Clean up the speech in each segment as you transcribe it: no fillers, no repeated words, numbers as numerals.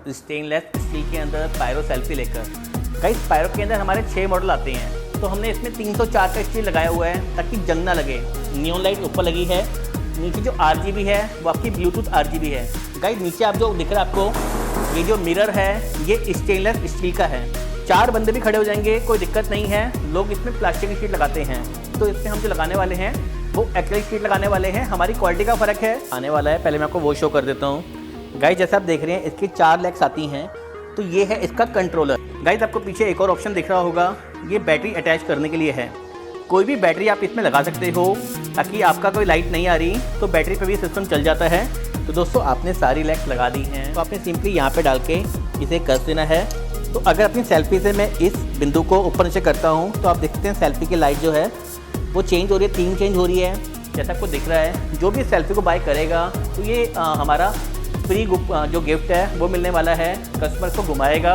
Stainless steel के अंदर pyro selfie लेकर। गाइस पायरो के अंदर हमारे 6 मॉडल आते हैं, तो हमने इसमें 304 का स्टील लगाया हुआ है ताकि जंग ना लगे। नियॉन लाइट ऊपर लगी है, नीचे जो RGB है वो आपकी ब्लूटूथ RGB है। गाइस नीचे आप जो दिख रहा है आपको, ये जो मिरर है ये स्टेनलेस स्टील का है। 4 बंदे भी खड़े हो जाएंगे, कोई दिक्कत नहीं है। लोग इसमें प्लास्टिक की शीट लगाते हैं, तो इसमें हम जो लगाने वाले हैं वो एक्रिलिक शीट लगाने वाले हैं। हमारी क्वालिटी का फ़र्क है आने वाला है। पहले मैं आपको वो शो कर देता हूँ। गाइस जैसे आप देख रहे हैं इसकी 4 लेग्स आती हैं, तो ये है इसका कंट्रोलर। गाइस आपको पीछे एक और ऑप्शन दिख रहा होगा, ये बैटरी अटैच करने के लिए है। कोई भी बैटरी आप इसमें लगा सकते हो ताकि आपका कोई लाइट नहीं आ रही तो बैटरी पे भी सिस्टम चल जाता है। तो दोस्तों आपने सारी लेग्स लगा दी हैं, तो आपने सिंपली यहाँ पे डाल के इसे कस देना है। तो अगर अपनी सेल्फी से मैं इस बिंदु को ऊपर नीचे करता हूँ तो आप देखते हैं सेल्फी की लाइट जो है वो चेंज हो रही है, 3 चेंज हो रही है जैसा आपको दिख रहा है। जो भी सेल्फी को बाय करेगा तो ये हमारा फ्री जो गिफ्ट है वो मिलने वाला है। कस्टमर को घुमाएगा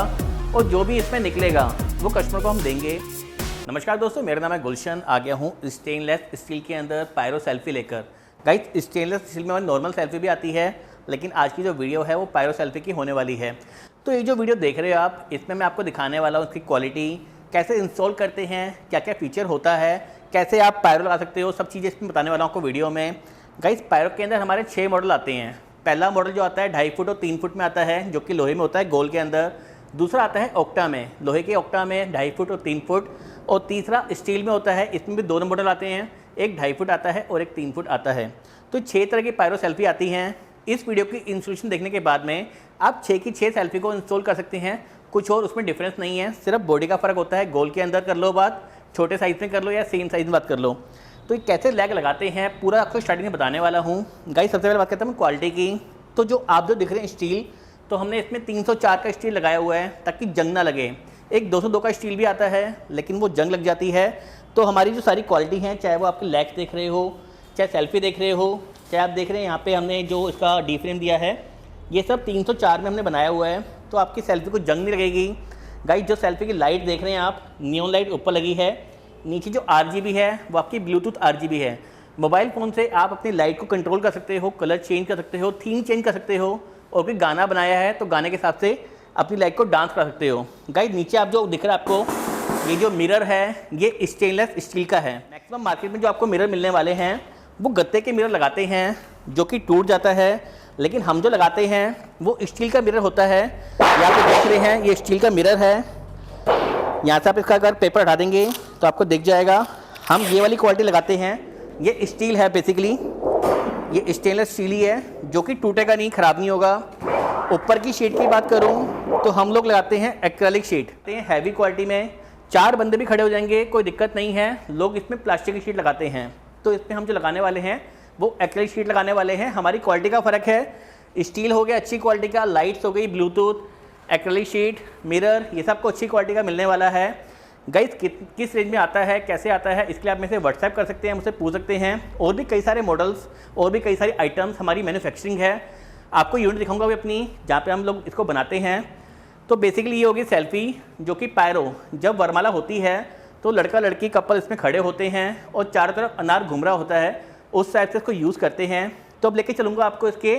और जो भी इसमें निकलेगा वो कस्टमर को हम देंगे। नमस्कार दोस्तों, मेरा नाम है गुलशन। आ गया हूँ स्टेनलेस स्टील के अंदर पायरो सेल्फी लेकर। गाइस स्टेनलेस स्टील में नॉर्मल सेल्फी भी आती है, लेकिन आज की जो वीडियो है वो पायरो सेल्फी की होने वाली है। तो ये जो वीडियो देख रहे हो आप, इसमें मैं आपको दिखाने वाला हूँ उसकी क्वालिटी, कैसे इंस्टॉल करते हैं, क्या क्या फीचर होता है, कैसे आप पायरो लगा सकते हो, सब चीज़ें इसमें बताने वाला हूँ आपको वीडियो में। गाइस पायरो के अंदर हमारे 6 मॉडल आते हैं। पहला मॉडल जो आता है 2.5 फुट और 3 फुट में आता है, जो कि लोहे में होता है गोल के अंदर। दूसरा आता है ऑक्टा में, लोहे के ऑक्टा में 2.5 फुट और 3 फुट। और तीसरा स्टील में होता है, इसमें भी 2 मॉडल आते हैं, एक 2.5 फुट आता है और एक 3 फुट आता है। तो 6 तरह की पायरो सेल्फी आती हैं। इस वीडियो की इंस्टॉलेशन देखने के बाद में आप 6 की 6 सेल्फी को इंस्टॉल कर सकते हैं। कुछ और उसमें डिफरेंस नहीं है, सिर्फ बॉडी का फ़र्क होता है। गोल के अंदर कर लो बात, छोटे साइज़ में कर लो या सेम साइज़ में बात कर लो। तो ये कैसे लैग लगाते हैं पूरा आपको स्टार्टिंग में बताने वाला हूँ। गाइस सबसे पहले बात करता हूँ क्वालिटी की। तो जो आप जो दिख रहे हैं स्टील, तो हमने इसमें 304 का स्टील लगाया हुआ है ताकि जंग ना लगे। एक 202 का स्टील भी आता है, लेकिन वो जंग लग जाती है। तो हमारी जो सारी क्वालिटी है, चाहे वो आपके लैग्स देख रहे हो, चाहे सेल्फी देख रहे हो, चाहे आप देख रहे हैं यहाँ पे हमने जो इसका डी फ्रेम दिया है, ये सब 304 में हमने बनाया हुआ है। तो आपकी सेल्फी को जंग नहीं लगेगी। गाइस जो सेल्फी की लाइट देख रहे हैं आप, नियॉन लाइट ऊपर लगी है, नीचे जो RGB है वो आपकी ब्लूटूथ RGB है। मोबाइल फ़ोन से आप अपनी लाइट को कंट्रोल कर सकते हो, कलर चेंज कर सकते हो, थीम चेंज कर सकते हो, और कोई गाना बनाया है तो गाने के हिसाब से अपनी लाइट को डांस कर सकते हो। गाइस नीचे आप जो दिख रहा है आपको, ये जो मिरर है ये स्टेनलेस स्टील का है। मैक्सिमम मार्केट में जो आपको मिरर मिलने वाले हैं वो गत्ते के मिरर लगाते हैं, जो कि टूट जाता है, लेकिन हम जो लगाते हैं वो स्टील का मिरर होता है। यहाँ पे देख रहे हैं ये स्टील का मिरर है। यहाँ से आप इसका अगर पेपर हटा देंगे तो आपको दिख जाएगा। हम ये वाली क्वालिटी लगाते हैं, ये स्टील है बेसिकली, ये स्टेनलेस स्टील ही है जो कि टूटेगा नहीं, ख़राब नहीं होगा। ऊपर की शीट की बात करूँ तो हम लोग लगाते हैं एक्रिलिक शीट, हैवी क्वालिटी में। 4 बंदे भी खड़े हो जाएंगे, कोई दिक्कत नहीं है। लोग इसमें प्लास्टिक की शीट लगाते हैं, तो इसमें हम जो लगाने वाले हैं वो एक्रिलिक शीट लगाने वाले हैं। हमारी क्वालिटी का फ़र्क है। स्टील हो गया अच्छी क्वालिटी का, लाइट्स हो गई, ब्लूटूथ, एक्रिलिक शीट, मिरर, ये सब को अच्छी क्वालिटी का मिलने वाला है। गाइस किस रेंज में आता है, कैसे आता है, इसके लिए आप मेरे से व्हाट्सएप कर सकते हैं, मुझसे पूछ सकते हैं। और भी कई सारे मॉडल्स और भी कई सारी आइटम्स हमारी मैन्युफैक्चरिंग है। आपको यूनिट दिखाऊंगा भी अपनी, जहाँ पे हम लोग इसको बनाते हैं। तो बेसिकली ये होगी सेल्फी, जो कि पायरो जब वरमाला होती है तो लड़का लड़की कपल इसमें खड़े होते हैं और चारों तरफ अनार घूम रहा होता है, उस टाइप से इसको यूज़ करते हैं। तो अब लेके चलूँगा आपको इसके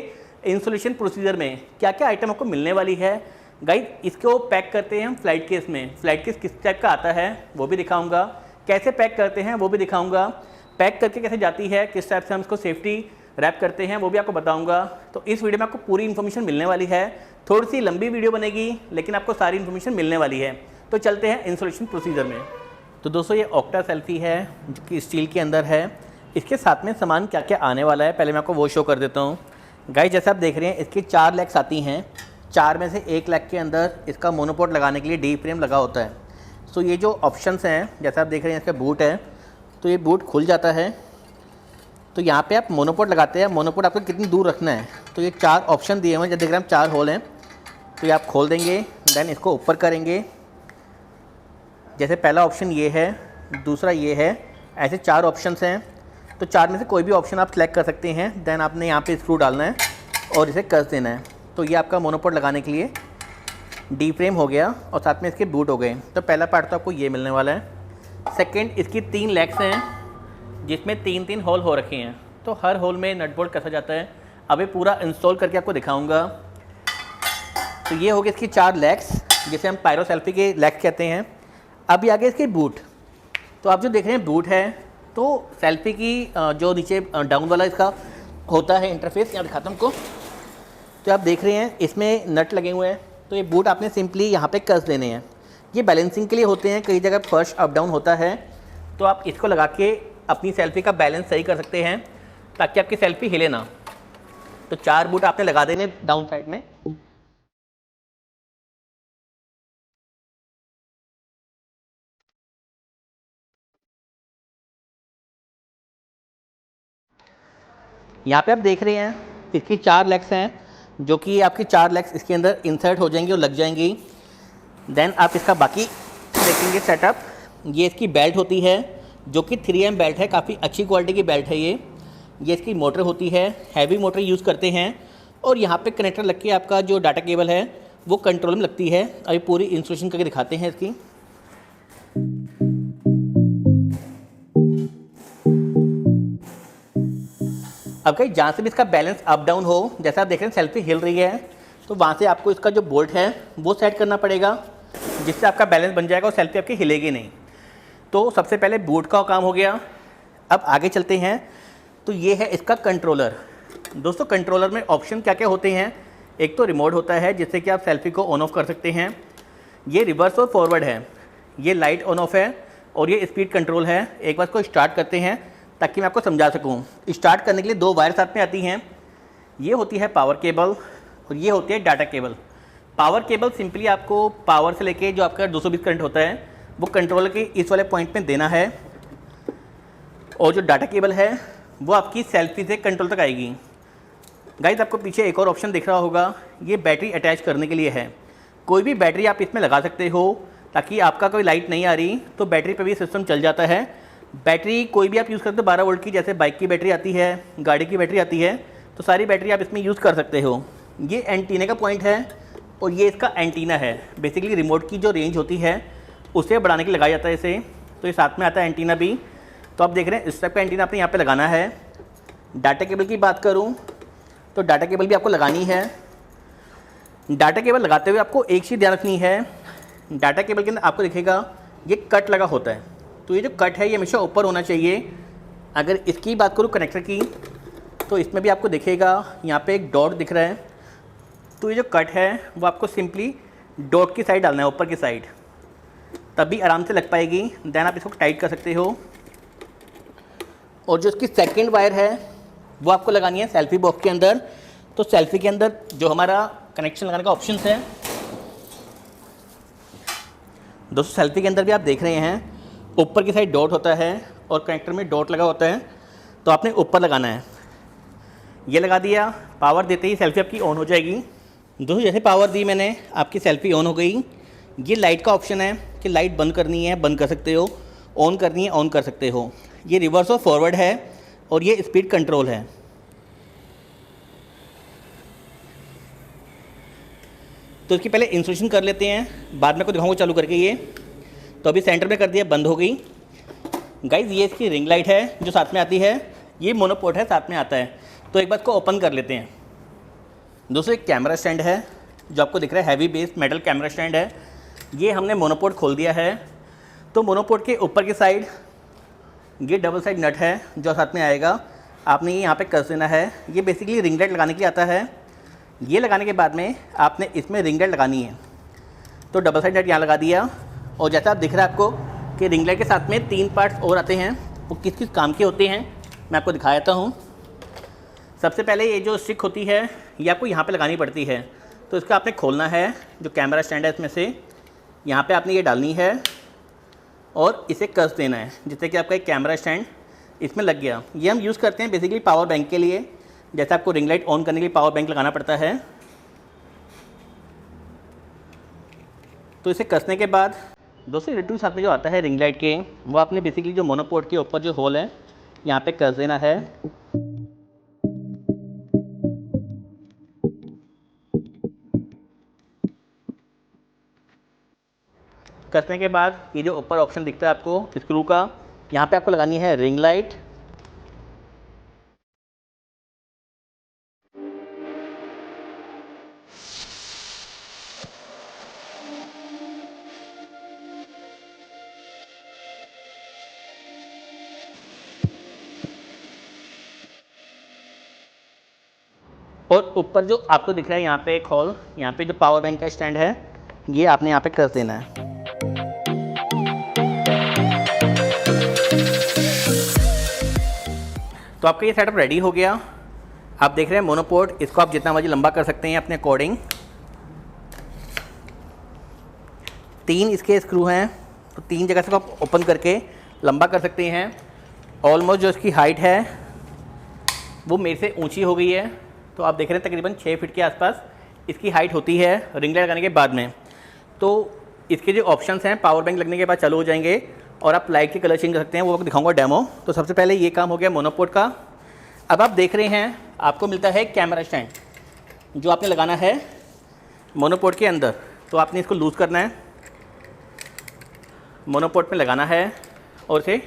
इंस्टॉलेशन प्रोसीजर में क्या क्या आइटम आपको मिलने वाली है। गाइस इसको पैक करते हैं हम फ्लाइट केस में। फ्लाइट केस किस टाइप का आता है वो भी दिखाऊंगा, कैसे पैक करते हैं वो भी दिखाऊंगा, पैक करके कैसे जाती है, किस टाइप से हम इसको सेफ्टी रैप करते हैं वो भी आपको बताऊंगा। तो इस वीडियो में आपको पूरी इन्फॉर्मेशन मिलने वाली है। थोड़ी सी लंबी वीडियो बनेगी, लेकिन आपको सारी इन्फॉर्मेशन मिलने वाली है। तो चलते हैं इंस्टॉलेशन प्रोसीजर में। तो दोस्तों ये ऑक्टा सेल्फी है जो कि स्टील के अंदर है। इसके साथ में सामान क्या क्या आने वाला है पहले मैं आपको वो शो कर देता हूँ। गाइस जैसे आप देख रहे हैं इसकी 4 लेग्स आती हैं। 4 में से 1 लेग के अंदर इसका मोनोपोड लगाने के लिए डी फ्रेम लगा होता है। तो ये जो ऑप्शंस हैं, जैसे आप देख रहे हैं इसका बूट है, तो ये बूट खुल जाता है। तो यहाँ पे आप मोनोपोड लगाते हैं, मोनोपोड आपको कितनी दूर रखना है। तो ये 4 ऑप्शन दिए हुए हैं, जैसे देख रहे हैं 4 होल हैं। तो ये आप खोल देंगे, देन इसको ऊपर करेंगे। जैसे पहला ऑप्शन ये है, दूसरा ये है, ऐसे 4 ऑप्शंस हैं। तो 4 में से कोई भी ऑप्शन आप सेलेक्ट कर सकते हैं। देन आपने यहाँ पे स्क्रू डालना है और इसे कस देना है। तो ये आपका मोनोपोड लगाने के लिए डी फ्रेम हो गया और साथ में इसके बूट हो गए। तो पहला पार्ट तो आपको ये मिलने वाला है। सेकंड, इसकी 3 लेग्स हैं जिसमें 3-3 होल हो रखे हैं। तो हर होल में नट बोल्ट कसा जाता है। अब ये पूरा इंस्टॉल करके आपको दिखाऊंगा। गाइस इसको पैक करते हैं हम फ्लाइट केस में। फ्लाइट केस किस टाइप का आता है वो भी दिखाऊंगा, कैसे पैक करते हैं वो भी दिखाऊंगा, पैक करके कैसे जाती है, किस टाइप से हम इसको सेफ्टी रैप करते हैं वो भी बताऊंगा। तो इस वीडियो में आपको पूरी इन्फॉर्मेशन मिलने वाली है। थोड़ी सी लंबी वीडियो बनेगी, लेकिन आपको सारी इन्फॉर्मेशन मिलने वाली है। तो चलते हैं इंस्टॉलेशन प्रोसीजर में। तो दोस्तों ये ऑक्टा सेल्फी है जो कि स्टील के अंदर है। तो ये हो गए इसकी 4 लेग्स, जिसे हम पायरो सेल्फी के लेग कहते हैं। अभी आगे इसके बूट। तो आप जो देख रहे हैं बूट है, तो सेल्फी की जो नीचे डाउन वाला इसका होता है इंटरफेस, यहाँ दिखाता हूँ आपको। तो आप देख रहे हैं इसमें नट लगे हुए हैं। तो ये बूट आपने सिंपली यहाँ पे कस देने हैं। ये बैलेंसिंग के लिए होते हैं, कई जगह फर्श अप डाउन होता है, तो आप इसको लगा के अपनी सेल्फी का बैलेंस सही कर सकते हैं ताकि आपकी सेल्फी हिले ना। तो 4 बूट आपने लगा देने डाउन साइड में। यहाँ पे आप देख रहे हैं इसकी 4 लेग्स हैं, जो कि आपकी 4 लेग्स इसके अंदर इंसर्ट हो जाएंगी और लग जाएंगी। देन आप इसका बाकी देखेंगे सेटअप। ये इसकी बेल्ट होती है, जो कि 3M बेल्ट है, काफ़ी अच्छी क्वालिटी की बेल्ट है ये इसकी मोटर होती है, हैवी मोटर यूज़ करते हैं। और यहाँ पे कनेक्टर लग के आपका जो डाटा केबल है वो कंट्रोल में लगती है। अभी पूरी इंस्टॉलेशन करके दिखाते हैं इसकी। अब कहीं जहाँ से भी इसका बैलेंस अप डाउन हो, जैसा आप देख रहे हैं सेल्फी हिल रही है, तो वहाँ से आपको इसका जो बोल्ट है वो सेट करना पड़ेगा, जिससे आपका बैलेंस बन जाएगा और सेल्फी आपकी हिलेगी नहीं। तो सबसे पहले बोल्ट का काम हो गया। अब आगे चलते हैं। तो ये है इसका कंट्रोलर। दोस्तों कंट्रोलर में ऑप्शन क्या क्या होते हैं। एक तो रिमोट होता है, जिससे कि आप सेल्फी को ऑन ऑफ कर सकते हैं। ये रिवर्स और फॉरवर्ड है। ये लाइट ऑन ऑफ है और ये स्पीड कंट्रोल है। एक बार इसको स्टार्ट करते हैं ताकि मैं आपको समझा सकूं। स्टार्ट करने के लिए 2 वायर साथ में आती हैं। ये होती है पावर केबल और ये होती है data cable. Power cable simply आपको पावर से लेके जो आपका 220 करंट होता है वो कंट्रोलर के इस वाले पॉइंट में देना है, और जो डाटा केबल है वो आपकी सेल्फी से कंट्रोल तक आएगी। गाइस आपको पीछे एक और ऑप्शन दिख रहा होगा, ये बैटरी अटैच करने के लिए है। कोई भी बैटरी आप इसमें लगा सकते हो, ताकि आपका कोई लाइट नहीं आ रही तो बैटरी पर भी सिस्टम चल जाता है। बैटरी कोई भी आप यूज़ करते हो 12 वोल्ट की, जैसे बाइक की बैटरी आती है, गाड़ी की बैटरी आती है, तो सारी बैटरी आप इसमें यूज़ कर सकते हो। ये एंटीना का पॉइंट है और ये इसका एंटीना है। बेसिकली रिमोट की जो रेंज होती है उसे बढ़ाने के लिए लगाया जाता है इसे। तो ये साथ में आता है एंटीना भी। तो आप देख रहे हैं इस टाइप का एंटीना आपने यहाँ पे लगाना है। डाटा केबल की बात करूँ तो डाटा केबल भी आपको लगानी है। डाटा केबल लगाते हुए आपको एक चीज़ ध्यान रखनी है, डाटा केबल के अंदर आपको दिखेगा ये कट लगा होता है। तो ये जो कट है ये हमेशा ऊपर होना चाहिए। अगर इसकी बात करूँ कनेक्टर की, तो इसमें भी आपको दिखेगा यहाँ पे एक डॉट दिख रहा है। तो ये जो कट है वो आपको सिंपली डॉट की साइड डालना है, ऊपर की साइड, तभी आराम से लग पाएगी। देन आप इसको टाइट कर सकते हो। और जो इसकी सेकंड वायर है वो आपको लगानी है सेल्फी बॉक्स के अंदर। तो सेल्फी के अंदर जो हमारा कनेक्शन लगाने का ऑप्शन है, दोस्तों सेल्फी के अंदर भी आप देख रहे हैं ऊपर की साइड डॉट होता है और कनेक्टर में डॉट लगा होता है, तो आपने ऊपर लगाना है। ये लगा दिया, पावर देते ही सेल्फी आपकी ऑन हो जाएगी। दोस्तों जैसे पावर दी मैंने, आपकी सेल्फी ऑन हो गई। ये लाइट का ऑप्शन है कि लाइट बंद करनी है बंद कर सकते हो, ऑन करनी है ऑन कर सकते हो। ये रिवर्स और फॉरवर्ड है और ये स्पीड कंट्रोल है। तो इसकी पहले इंस्टॉलेशन कर लेते हैं, बाद में को दिखाऊंगा चालू करके। ये तो अभी सेंटर में कर दिया, बंद हो गई। गाइज ये इसकी रिंग लाइट है जो साथ में आती है, ये मोनोपोर्ट है साथ में आता है। तो एक बार को ओपन कर लेते हैं। दोस्तों एक कैमरा स्टैंड है जो आपको दिख रहा है, heavy base metal camera stand है। ये हमने मोनोपोर्ट खोल दिया है। तो मोनोपोर्ट के ऊपर की साइड ये डबल साइड नट है जो साथ में आएगा, आपने ये यहाँ पे कस देना है। ये बेसिकली रिंग लाइट लगाने के लिए आता है। ये लगाने के बाद में आपने इसमें रिंग लाइट लगानी है। तो डबल साइड नट यहाँ लगा दिया। और जैसा आप दिख रहा है आपको कि रिंग लाइट के साथ में 3 पार्ट्स और आते हैं, वो किस किस काम के होते हैं मैं आपको दिखा देता हूँ। सबसे पहले ये जो स्टिक होती है ये आपको यहाँ पे लगानी पड़ती है। तो इसका आपने खोलना है, जो कैमरा स्टैंड है इसमें से यहाँ पे आपने ये डालनी है और इसे कस देना है, जिससे कि आपका एक कैमरा स्टैंड इसमें लग गया। ये हम यूज़ करते हैं बेसिकली पावर बैंक के लिए, जैसे आपको रिंग लाइट ऑन करने के लिए पावर बैंक लगाना पड़ता है। तो इसे कसने के बाद दोस्तों रिलेटिव साथ में जो आता है रिंग लाइट के, वो आपने बेसिकली जो मोनोपोर्ट के ऊपर जो होल है यहाँ पे कस देना है। कसने के बाद ये जो ऊपर ऑप्शन दिखता है आपको स्क्रू का, यहाँ पे आपको लगानी है रिंग लाइट। और ऊपर जो आपको दिख रहा है यहाँ पे एक होल, यहाँ पे जो पावर बैंक का स्टैंड है ये आपने यहाँ पे कर देना है। तो आपका ये सेटअप रेडी हो गया। आप देख रहे हैं मोनोपोर्ट, इसको आप जितना मर्जी लंबा कर सकते हैं अपने अकॉर्डिंग। 3 इसके स्क्रू हैं, तो 3 जगह से आप ओपन करके लंबा कर सकते हैं। ऑलमोस्ट जो इसकी हाइट है वो मेरे से ऊंची हो गई है, तो आप देख रहे हैं तकरीबन 6 फीट के आसपास इसकी हाइट होती है रिंग लाइट लगाने के बाद में। तो इसके जो ऑप्शंस हैं पावर बैंक लगने के बाद चालू हो जाएंगे और आप लाइट के कलर चेंज कर सकते हैं, वो दिखाऊंगा डेमो। तो सबसे पहले ये काम हो गया मोनोपोर्ट का। अब आप देख रहे हैं आपको मिलता है कैमरा स्टैंड जो आपने लगाना है मोनोपोर्ट के अंदर। तो आपने इसको लूज़ करना है, मोनोपोर्ट में लगाना है और इसे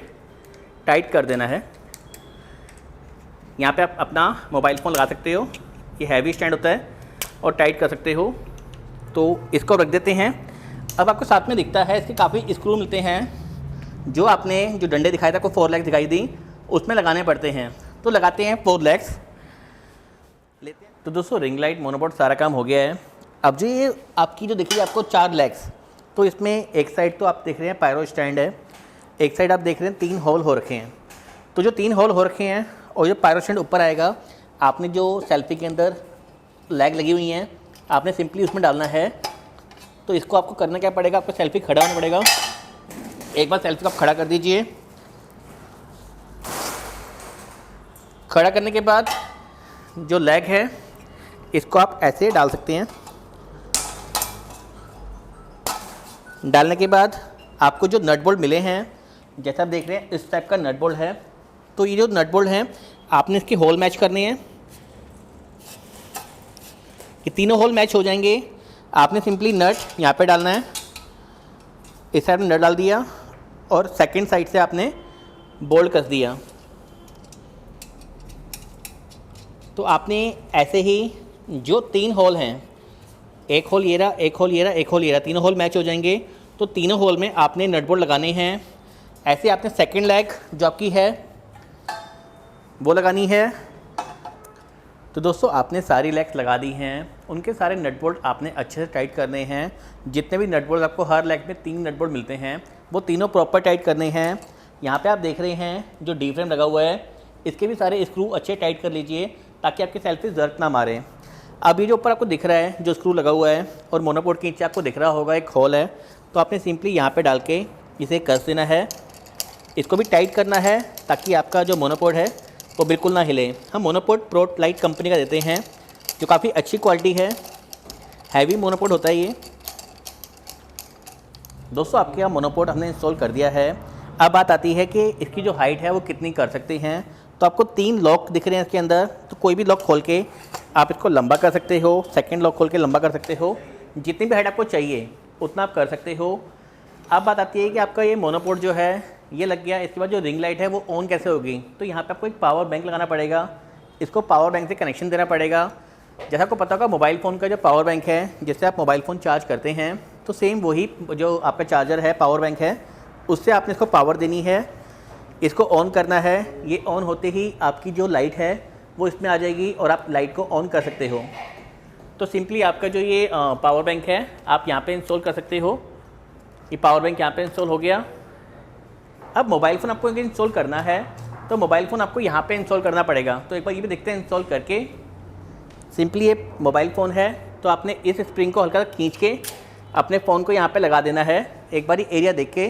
टाइट कर देना है। यहाँ पे आप अपना मोबाइल फ़ोन लगा सकते हो, ये हैवी स्टैंड होता है, और टाइट कर सकते हो। तो इसको रख देते हैं। अब आपको साथ में दिखता है इसके काफ़ी स्क्रू मिलते हैं जो आपने जो डंडे दिखाया था, आपको 4 लेग्स दिखाई दी, उसमें लगाने पड़ते हैं। तो लगाते हैं 4 लेग्स लेते हैं। तो दोस्तों रिंग लाइट मोनोपोर्ट सारा काम हो गया है। अब जो ये आपकी जो दिख रही है आपको 4 लेग्स, तो इसमें एक साइड तो आप देख रहे हैं पायरो स्टैंड है, एक साइड आप देख रहे हैं 3 होल हो रखे हैं। तो जो 3 होल हो रखे हैं और जो पायरो स्टैंड ऊपर आएगा, आपने जो सेल्फी के अंदर लैग लगी हुई हैं आपने सिंपली उसमें डालना है। तो इसको आपको करना क्या पड़ेगा, आपको सेल्फी खड़ा होना पड़ेगा। एक बार सेल्फी को आप खड़ा कर दीजिए। खड़ा करने के बाद जो लैग है इसको आप ऐसे डाल सकते हैं। डालने के बाद आपको जो नट बोल्ट मिले हैं, जैसा आप देख रहे हैं इस टाइप का नट बोल्ट है। तो ये जो नट बोल्ट हैं आपने इसके होल मैच करने हैं। ये तीनों होल मैच हो जाएंगे। आपने सिंपली नट यहाँ पे डालना है, इस साइड में नट डाल दिया और सेकंड साइड से आपने बोल्ट कस दिया। तो आपने ऐसे ही जो 3 होल हैं, एक होल ये रहा, एक होल ये रहा, एक होल ये रहा, तीनों होल मैच हो जाएंगे। तो तीनों होल में आपने नट बोल्ट लगाने हैं। ऐसे आपने सेकंड लेग जो आपकी है वो लगानी है। तो दोस्तों आपने सारी लेग्स लगा दी हैं, उनके सारे नट बोल्ट आपने अच्छे से टाइट करने हैं। जितने भी नट बोल्ट आपको हर लेग में 3 नट बोल्ट मिलते हैं वो तीनों प्रॉपर टाइट करने हैं। यहाँ पे आप देख रहे हैं जो डी फ्रेम लगा हुआ है इसके भी सारे स्क्रू अच्छे टाइट कर लीजिए ताकि आपकी सेल्फी जर्क ना मारे। अब ये जो ऊपर आपको दिख रहा है जो स्क्रू लगा हुआ है और मोनोपोर्ट के नीचे आपको दिख रहा होगा एक होल है, तो आपने सिंपली यहाँ पे डाल के इसे कस देना है। इसको भी टाइट करना है ताकि आपका जो मोनोपोर्ट है वो बिल्कुल ना हिले। हम मोनोपोर्ट प्रो लाइट कंपनी का देते हैं जो काफ़ी अच्छी क्वालिटी है, हैवी मोनोपोर्ट होता है ये। दोस्तों आपके यहाँ मोनोपोर्ट हमने इंस्टॉल कर दिया है। अब बात आती है कि इसकी जो हाइट है वो कितनी कर सकते हैं। तो आपको 3 लॉक दिख रहे हैं इसके अंदर, तो कोई भी लॉक खोल के आप इसको लंबा कर सकते हो, सेकंड लॉक खोल के लंबा कर सकते हो, जितनी भी हाइट आपको चाहिए उतना आप कर सकते हो। अब बात आती है कि आपका ये मोनोपोर्ट जो है ये लग गया, इसके बाद जो रिंग लाइट है वो ऑन कैसे होगी। तो यहाँ पे आपको एक पावर बैंक लगाना पड़ेगा, इसको पावर बैंक से कनेक्शन देना पड़ेगा। जैसा आपको पता होगा मोबाइल फ़ोन का जो पावर बैंक है जिससे आप मोबाइल फ़ोन चार्ज करते हैं, तो सेम वही जो आपका चार्जर है पावर बैंक है उससे आपने इसको पावर देनी है। इसको ऑन करना है, ये ऑन होते ही आपकी जो लाइट है वो इसमें आ जाएगी और आप लाइट को ऑन कर सकते हो। तो सिंपली आपका जो ये पावर बैंक है आप यहाँ पे इंस्टॉल कर सकते हो। ये पावर बैंक यहाँ पे इंस्टॉल हो गया। अब मोबाइल फ़ोन आपको इंस्टॉल करना है तो मोबाइल फ़ोन आपको यहाँ पे इंस्टॉल करना पड़ेगा। तो एक बार ये भी देखते हैं इंस्टॉल करके। सिंपली ये मोबाइल फ़ोन है तो आपने इस स्प्रिंग को हल्का खींच के अपने फ़ोन को यहाँ पे लगा देना है। एक बार ये एरिया देख के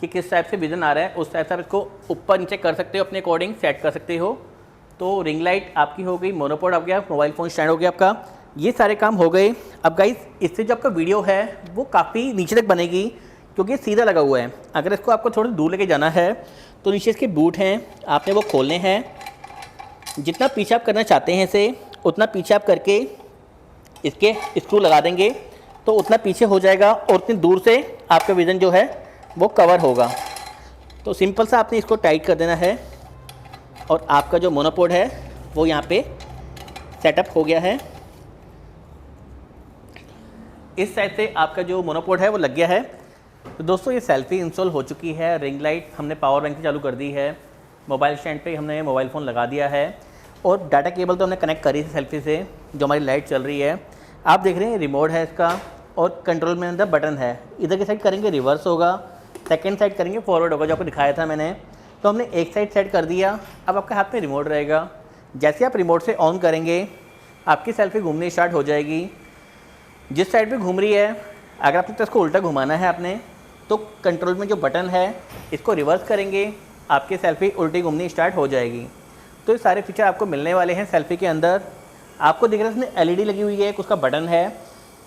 कि किस टाइप से विज़न आ रहा है उस टाइप से आप इसको ऊपर नीचे कर सकते हो, अपने अकॉर्डिंग सेट कर सकते हो। तो रिंग लाइट आपकी हो गई, मोनोपोर्ट आ गया, मोबाइल फ़ोन स्टैंड हो गया आपका, ये सारे काम हो गए। अब गाइस इससे जो आपका वीडियो है वो काफ़ी नीचे तक बनेगी क्योंकि सीधा लगा हुआ है। अगर इसको आपको थोड़ा दूर लेके जाना है तो नीचे इसके बूट हैं, आपने वो खोलने हैं। जितना पीछे आप करना चाहते हैं इसे उतना पीछे आप करके इसके स्क्रू लगा देंगे तो उतना पीछे हो जाएगा और उतनी दूर से आपका विज़न जो है वो कवर होगा। तो सिंपल सा आपने इसको टाइट कर देना है और आपका जो मोनोपोर्ट है वो यहाँ पे सेटअप हो गया है। इस साइड से आपका जो मोनोपोर्ट है वो लग गया है। तो दोस्तों ये सेल्फी इंस्टॉल हो चुकी है। रिंग लाइट हमने पावर बैंक से चालू कर दी है, मोबाइल स्टैंड पे हमने मोबाइल फ़ोन लगा दिया है और डाटा केबल तो हमने कनेक्ट करी थी सेल्फी से, जो हमारी लाइट चल रही है। आप देख रहे हैं रिमोट है इसका और कंट्रोल में अंदर बटन है। इधर की साइड करेंगे रिवर्स होगा, सेकंड साइड करेंगे फॉरवर्ड होगा, जो आपको दिखाया था मैंने। तो हमने एक साइड सेट कर दिया। अब आपके हाथ में रिमोट रहेगा। जैसे आप रिमोट से ऑन करेंगे आपकी सेल्फी घूमनी स्टार्ट हो जाएगी। जिस साइड पे घूम रही है, अगर आपको इसको उल्टा घुमाना है आपने, तो कंट्रोल में जो बटन है इसको रिवर्स करेंगे, आपकी सेल्फी उल्टी घूमनी स्टार्ट हो जाएगी। तो ये सारे फीचर आपको मिलने वाले हैं सेल्फी के अंदर। आपको दिख रहा है इसमें LED लगी हुई है, उसका बटन है।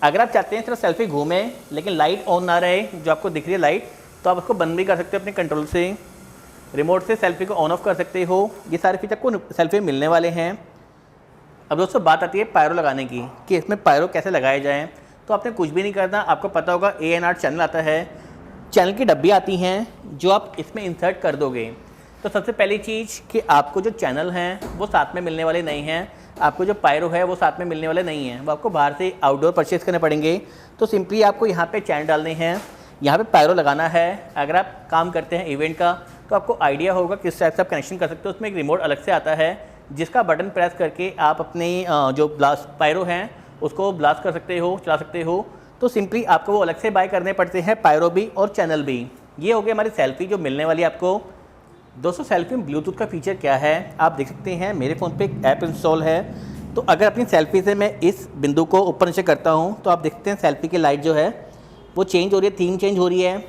अगर आप चाहते हैं सिर्फ सेल्फी घूमे लेकिन लाइट ऑन ना रहे, जो आपको दिख रही है लाइट, तो आप उसको बंद भी कर सकते हो अपने कंट्रोल से। रिमोट से सेल्फी को ऑन ऑफ कर सकते हो। ये सारे फीचर को सेल्फी मिलने वाले हैं। अब दोस्तों बात आती है पायरो लगाने की, कि इसमें पायरो कैसे लगाए जाएँ। तो आपने कुछ भी नहीं करना। आपको पता होगा ANR चैनल आता है, चैनल की डब्बी आती हैं जो आप इसमें इंसर्ट कर दोगे। तो सबसे पहली चीज़ कि आपको जो चैनल हैं वो साथ में मिलने वाले नहीं हैं, आपको जो पायरो है वो साथ में मिलने वाले नहीं हैं, वो आपको बाहर से आउटडोर परचेज़ करने पड़ेंगे। तो सिंपली आपको यहाँ पे चैनल डालने हैं, यहाँ पे पायरो लगाना है। अगर आप काम करते हैं इवेंट का तो आपको आइडिया होगा किस टाइप से आप कनेक्शन कर सकते हो। उसमें एक रिमोट अलग से आता है जिसका बटन प्रेस करके आप अपने जो ब्लास्ट पायरो हैं उसको ब्लास्ट कर सकते हो, चला सकते हो। तो सिंपली आपको वो अलग से बाय करने पड़ते हैं, पायरो भी और चैनल भी। ये हो गया हमारी सेल्फी जो मिलने वाली है आपको। दोस्तों सेल्फी में ब्लूटूथ का फीचर क्या है आप देख सकते हैं। मेरे फ़ोन पे एक ऐप इंस्टॉल है। तो अगर अपनी सेल्फी से मैं इस बिंदु को ऊपर नीचे करता हूँ तो आप देखते हैं सेल्फी की लाइट जो है वो चेंज हो रही है, थीम चेंज हो रही है।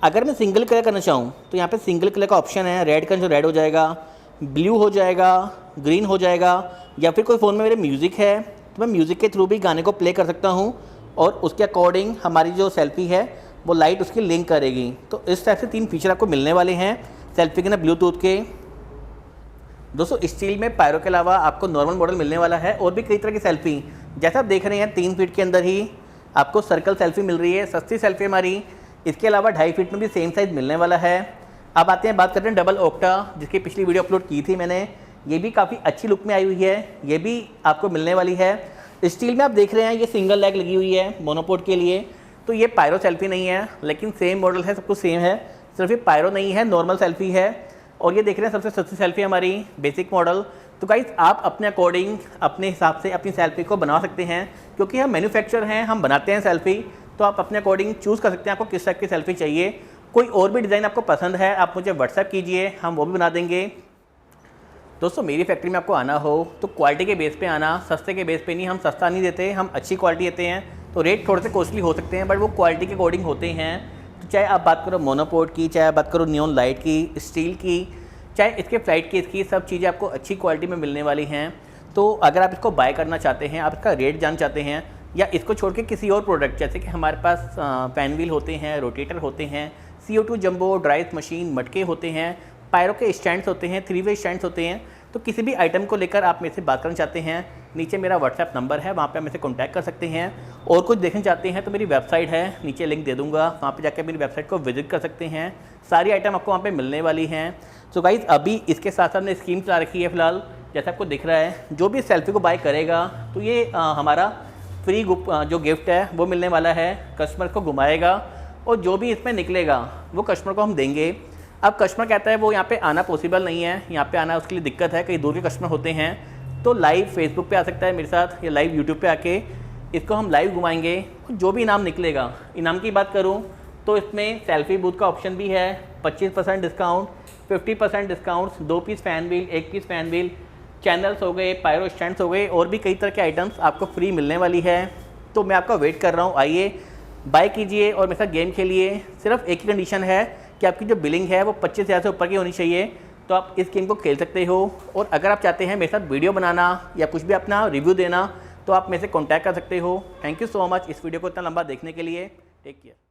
अगर मैं सिंगल कलर करना चाहूँ तो यहाँ पे सिंगल कलर का ऑप्शन है। रेड का जो रेड हो जाएगा, ब्लू हो जाएगा, ग्रीन हो जाएगा। या फिर कोई फ़ोन में मेरे म्यूज़िक है तो मैं म्यूज़िक के थ्रू भी गाने को प्ले कर सकता हूँ और उसके अकॉर्डिंग हमारी जो सेल्फी है वो लाइट उसकी लिंक करेगी। तो इस टाइप से 3 फीचर आपको मिलने वाले हैं सेल्फी के ना ब्लूटूथ के। दोस्तों स्टील में पायरो के अलावा आपको नॉर्मल मॉडल मिलने वाला है और भी कई तरह की सेल्फी। जैसा आप देख रहे हैं 3 फीट के अंदर ही आपको सर्कल सेल्फी मिल रही है, सस्ती सेल्फी हमारी। इसके अलावा 2.5 फीट में भी सेम साइज़ मिलने वाला है। अब आते हैं बात करते हैं डबल ऑक्टा, जिसकी पिछली वीडियो अपलोड की थी मैंने। ये भी काफ़ी अच्छी लुक में आई हुई है, ये भी आपको मिलने वाली है। स्टील में आप देख रहे हैं ये सिंगल लेग लगी हुई है मोनोपोड के लिए। तो ये पायरो सेल्फी नहीं है लेकिन सेम मॉडल है, सब कुछ सेम है, सिर्फ ये पायरो नहीं है, नॉर्मल सेल्फी है। और ये देख रहे हैं सबसे सस्ती सेल्फी हमारी, बेसिक मॉडल। तो गाइस आप अपने अकॉर्डिंग अपने हिसाब से अपनी सेल्फी को बना सकते हैं, क्योंकि हम मैन्युफैक्चर हैं, हम बनाते हैं सेल्फी। तो आप अपने अकॉर्डिंग चूज़ कर सकते हैं आपको किस टाइप की सेल्फी चाहिए। कोई और भी डिज़ाइन आपको पसंद है आप मुझे व्हाट्सएप कीजिए, हम वो भी बना देंगे। दोस्तों मेरी फैक्ट्री में आपको आना हो तो क्वालिटी के बेस पे आना, सस्ते के बेस पे नहीं। हम सस्ता नहीं देते, हम अच्छी क्वालिटी देते हैं। तो रेट थोड़े से कॉस्टली हो सकते हैं बट वो क्वालिटी के अकॉर्डिंग होते हैं। तो चाहे आप बात करो मोनोपोड की, चाहे आप बात करो नियॉन लाइट की, स्टील की, चाहे इसके फ्लाइट केस की, सब चीज़ें आपको अच्छी क्वालिटी में मिलने वाली हैं। तो अगर आप इसको बाय करना चाहते हैं, आप इसका रेट जान चाहते हैं, या इसको छोड़ के किसी और प्रोडक्ट, जैसे कि हमारे पास पैन व्हील होते हैं, रोटेटर होते हैं, CO2 जंबो ड्राइस मशीन, मटके होते हैं, पायरो के स्टैंड्स होते हैं, 3 वे स्टैंड्स होते हैं। तो किसी भी आइटम को लेकर आप मेरे से बात करना चाहते हैं, नीचे मेरा व्हाट्सएप नंबर है, वहाँ पे आप मेरे से कॉन्टैक्ट कर सकते हैं। और कुछ देखना चाहते हैं तो मेरी वेबसाइट है, नीचे लिंक दे दूँगा, वहाँ पे जाकर मेरी वेबसाइट को विजिट कर सकते हैं। सारी आइटम आपको वहाँ पे मिलने वाली हैं। सो गाइस अभी इसके साथ साथ ने स्कीम चला रखी है फ़िलहाल, जैसा आपको दिख रहा है। जो भी सेल्फी को बाय करेगा तो ये हमारा फ्री जो गिफ्ट है वो मिलने वाला है, कस्टमर को घुमाएगा और जो भी इसमें निकलेगा वो कस्टमर को हम देंगे। अब कस्टमर कहता है वो यहाँ पे आना पॉसिबल नहीं है, यहाँ पे आना उसके लिए दिक्कत है, कई दूर के कस्टमर होते हैं, तो लाइव फेसबुक पे आ सकता है मेरे साथ, या लाइव यूट्यूब पे आके इसको हम लाइव घुमाएंगे। जो भी इनाम निकलेगा, इनाम की बात करूँ तो इसमें सेल्फी बूथ का ऑप्शन भी है, 25% discount, 50% discounts, 2 piece fan wheel, 1 piece fan wheel, channels हो गए, पायरो स्टैंड्स हो गए, और भी कई तरह के आइटम्स आपको फ्री मिलने वाली है। तो मैं आपका वेट कर रहा हूँ, आइए बाय कीजिए और मेरे साथ गेम खेलिए। सिर्फ एक ही कंडीशन है कि आपकी जो बिलिंग है वो 25,000 से ऊपर की होनी चाहिए, तो आप इस गेम को खेल सकते हो। और अगर आप चाहते हैं मेरे साथ वीडियो बनाना या कुछ भी अपना रिव्यू देना तो आप मेरे से कॉन्टैक्ट कर सकते हो। थैंक यू सो मच इस वीडियो को इतना लंबा देखने के लिए। Take care.